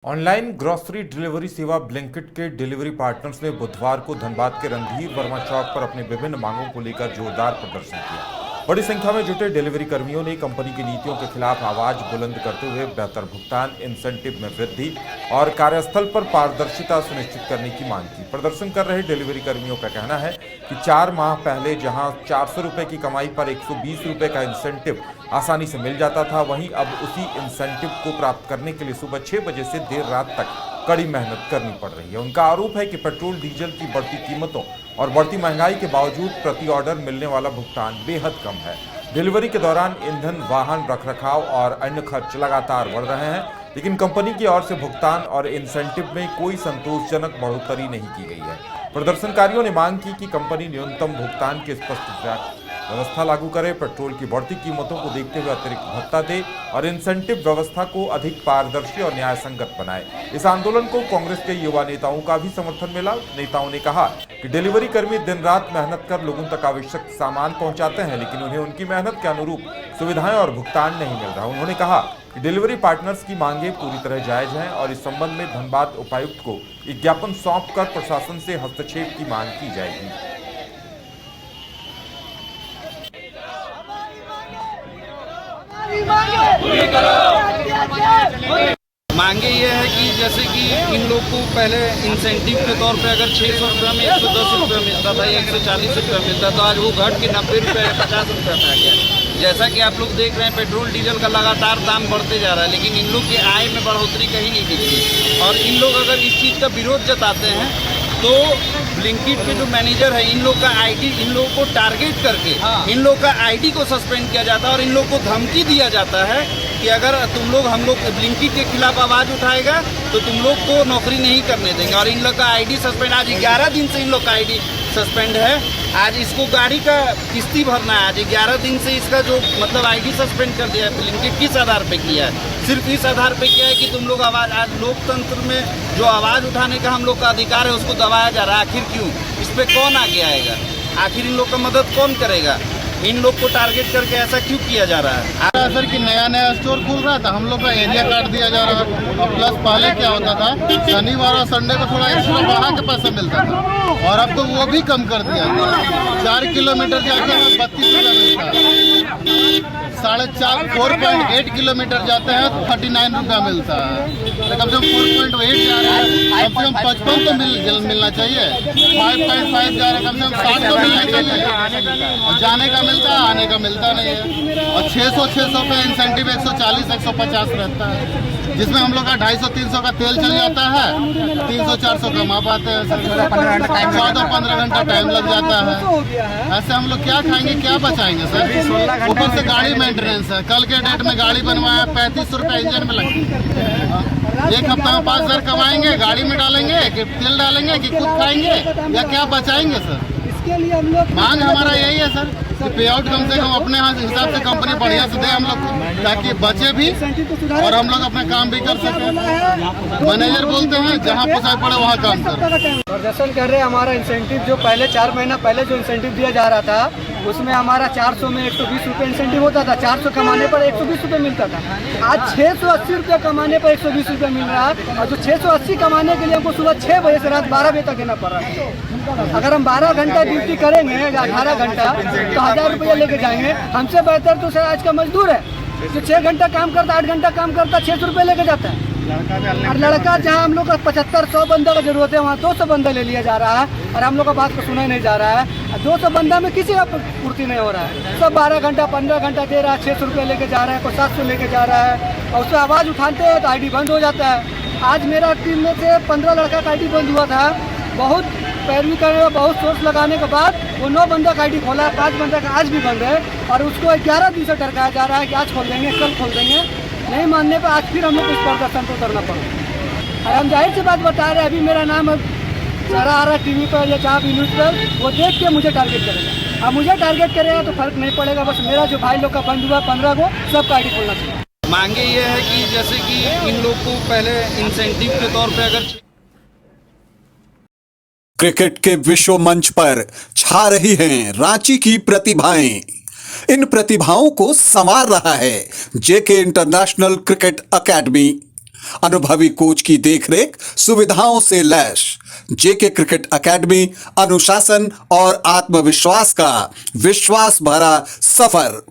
Online grocery delivery सेवा Blinkit के delivery partners ने बुधवार को धनबाद के रणधीर वर्मा चौक पर अपनी विभिन्न मांगों को लेकर जोरदार प्रदर्शन किया। बड़ी संख्या में जुटे डिलीवरी कर्मियों ने कंपनी की नीतियों के खिलाफ आवाज बुलंद करते हुए बेहतर भुगतान, इंसेंटिव में वृद्धि और कार्यस्थल पर पारदर्शिता सुनिश्चित करने की मांग की। प्रदर्शन कर रहे डिलीवरी कर्मियों का कहना है कि 4 माह पहले जहां 400 रुपए की कमाई पर 120 रुपए का इंसेंटिव आसानी से मिल जाता था, वहीं अब उसी इंसेंटिव को प्राप्त करने के लिए सुबह 6 बजे से देर रात तक कड़ी मेहनत करनी पड़ रही है। उनका आरोप है कि पेट्रोल डीजल की बढ़ती कीमतों और बढ़ती महंगाई के बावजूद प्रति ऑर्डर मिलने वाला भुगतान बेहद कम है। डिलीवरी के दौरान ईंधन, वाहन रखरखाव और अन्य खर्च लगातार बढ़ रहे हैं, लेकिन कंपनी की ओर से भुगतान और इंसेंटिव में कोई संतोषजनक बढ़ोतरी नहीं की गई है। प्रदर्शनकारियों ने मांग की कि कंपनी न्यूनतम भुगतान की स्पष्ट व्यवस्था लागू करे, पेट्रोल की बढ़ती कीमतों को देखते हुए अतिरिक्त भत्ता दे और इंसेंटिव व्यवस्था को अधिक पारदर्शी और न्याय संगत बनाए। इस आंदोलन को कांग्रेस के युवा नेताओं का भी समर्थन मिला। नेताओं ने कहा कि डिलीवरी कर्मी दिन रात मेहनत कर लोगों तक आवश्यक सामान पहुंचाते हैं, लेकिन उन्हें उनकी मेहनत के अनुरूप सुविधाएं और भुगतान नहीं मिल रहा। उन्होंने कहा कि डिलीवरी पार्टनर्स की मांगे पूरी तरह जायज हैं और इस संबंध में धनबाद उपायुक्त को एक ज्ञापन सौंपकर प्रशासन से हस्तक्षेप की मांग की जाएगी। मांगे ये है कि जैसे कि इन लोग को पहले इंसेंटिव के तौर पे अगर 600 रुपये में 110 रुपये मिलता था या 140 रुपये मिलता तो आज वो घट के 90 रुपये 50 रुपये में आ गया। जैसा कि आप लोग देख रहे हैं पेट्रोल डीजल का लगातार दाम बढ़ते जा रहा है, लेकिन इन लोग की आय में बढ़ोतरी कहीं नहीं दिख रही। और इन लोग अगर इस चीज़ का विरोध जताते हैं तो ब्लिंकिट के जो मैनेजर है इन लोग का आईडी, इन लोगों को टारगेट करके इन लोग का आईडी को सस्पेंड किया जाता है और इन लोग को धमकी दिया जाता है कि अगर तुम लोग हम लोग ब्लिंकिट के खिलाफ आवाज़ उठाएगा तो तुम लोग को नौकरी नहीं करने देंगे। और इन लोग का आईडी सस्पेंड, आज 11 दिन से इन लोग का आईडी सस्पेंड है। आज इसको गाड़ी का किस्ती भरना है। आज 11 दिन से इसका जो मतलब आईडी सस्पेंड कर दिया है ब्लिंकिट, किस आधार पे किया है? सिर्फ इस आधार पे किया है कि तुम लोग आवाज़, आज लोकतंत्र में जो आवाज़ उठाने का हम लोग का अधिकार है उसको दबाया जा रहा है। आखिर क्यों? इस पर कौन आगे आएगा? आखिर इन लोग का मदद कौन करेगा? इन लोग को टारगेट करके ऐसा क्यों किया जा रहा है? सर कि नया स्टोर खुल रहा था, हम लोग का एरिया काट दिया जा रहा है। और प्लस पहले क्या होता था, शनिवार और संडे को थोड़ा एक्स्ट्रा बढ़ा के पैसा मिलता था और अब तो वो भी कम कर दिया। 4 किलोमीटर जाके हमें 32 रुपया मिलता है। 4.8 किलोमीटर जाते हैं तो 39 रुपया मिलता है। तो कम से कम 4.8 जा रहे हैं, कम से कम 55 तो मिलना चाहिए। 5.5 जा रहे हैं, कम से कम 60 तो मिलना चाहिए। और जाने का मिलता है, आने का मिलता नहीं है। और 600 पे इंसेंटिव 140-150 रहता है, जिसमें हम लोग का 250-300 का तेल चल जाता है। 300-400 कमा पाते हैं। 14-15 घंटा टाइम लग जाता है। ऐसे हम लोग क्या खाएंगे, क्या बचाएंगे सर? ऊपर से गाड़ी मेंटेनेंस है। कल के डेट में गाड़ी बनवाया 3500 रुपये इंजन में लगती। एक हफ्ता में 5000 कमाएंगे, गाड़ी में डालेंगे कि तेल डालेंगे कि खुद खाएंगे या क्या बचाएंगे सर? इसके लिए हम लोग मांग हमारा यही है सर कि पे आउट कम से कम अपने हिसाब से कंपनी बढ़िया से दे हम लोग को, ताकि बचे भी और हम लोग अपना काम भी कर सकें। मैनेजर बोलते हैं जहाँ पोसाई पड़े वहाँ काम करें। प्रदर्शन कर रहे हैं। हमारा इंसेंटिव जो पहले 4 महीना पहले जो इंसेंटिव दिया जा रहा था उसमें हमारा 400 में 120 रुपये इंसेंटिव होता था। 400 कमाने पर 120 रुपये मिलता था। आज 680 रुपये कमाने पर 120 रुपये मिल रहा है। और जो 680 कमाने के लिए हमको सुबह 6 बजे से रात 12 बजे तक देना पड़ रहा है। अगर हम 12 घंटा ड्यूटी करेंगे, 18 घंटा, तो 1000 रुपये लेके जाएंगे। हमसे बेहतर तो सर आज का मजदूर है जो 6 घंटा काम करता, 8 घंटा काम करता, 600 रुपये लेके जाता है। और लड़का जहाँ हम लोग का 75-100 बंदा का जरूरत है वहाँ 200 बंदा ले लिया जा रहा है और हम लोग का बात को सुना ही नहीं जा रहा है। 200 बंदा में किसी का पूर्ति नहीं हो रहा है। सब 12 घंटा 15 घंटा दे रहा है, 600 रुपये लेके जा रहा है, कोई 700 लेके जा रहा है और उससे आवाज़ उठाते हैं तो आईडी बंद हो जाता है। आज मेरा टीम में से 15 लड़का का आईडी बंद हुआ था। बहुत पैरवी करने और बहुत सोच लगाने के बाद वो 9 बंदा का आईडी खोला है। 5 बंदा का आज भी बंद है और उसको 11 दिन से टरकाया जा रहा है कि आज खोल देंगे, कल खोल देंगे। नहीं मानने पर आज फिर हम लोग इस प्रदर्शन को करना पड़ा। और हम जाहिर सी बात बता रहे हैं, अभी मेरा नाम सारा आ रहा है टीवी पर या जहाँ भी न्यूज़ पर, वो देख के मुझे टारगेट करेगा। अब मुझे टारगेट करेगा तो फर्क नहीं पड़ेगा। बस मेरा जो भाई लोग का बंद हुआ 15 को सबका आईडी खोलना चाहिए। मांगे ये है कि जैसे कि इन लोग को पहले इंसेंटिव के तौर पे अगर क्रिकेट के विश्व मंच पर छा रही हैं रांची की प्रतिभाएं। इन प्रतिभाओं को संवार रहा है जेके इंटरनेशनल क्रिकेट एकेडमी। अनुभवी कोच की देखरेख, सुविधाओं से लैस जेके क्रिकेट एकेडमी अनुशासन और आत्मविश्वास का विश्वास भरा सफर।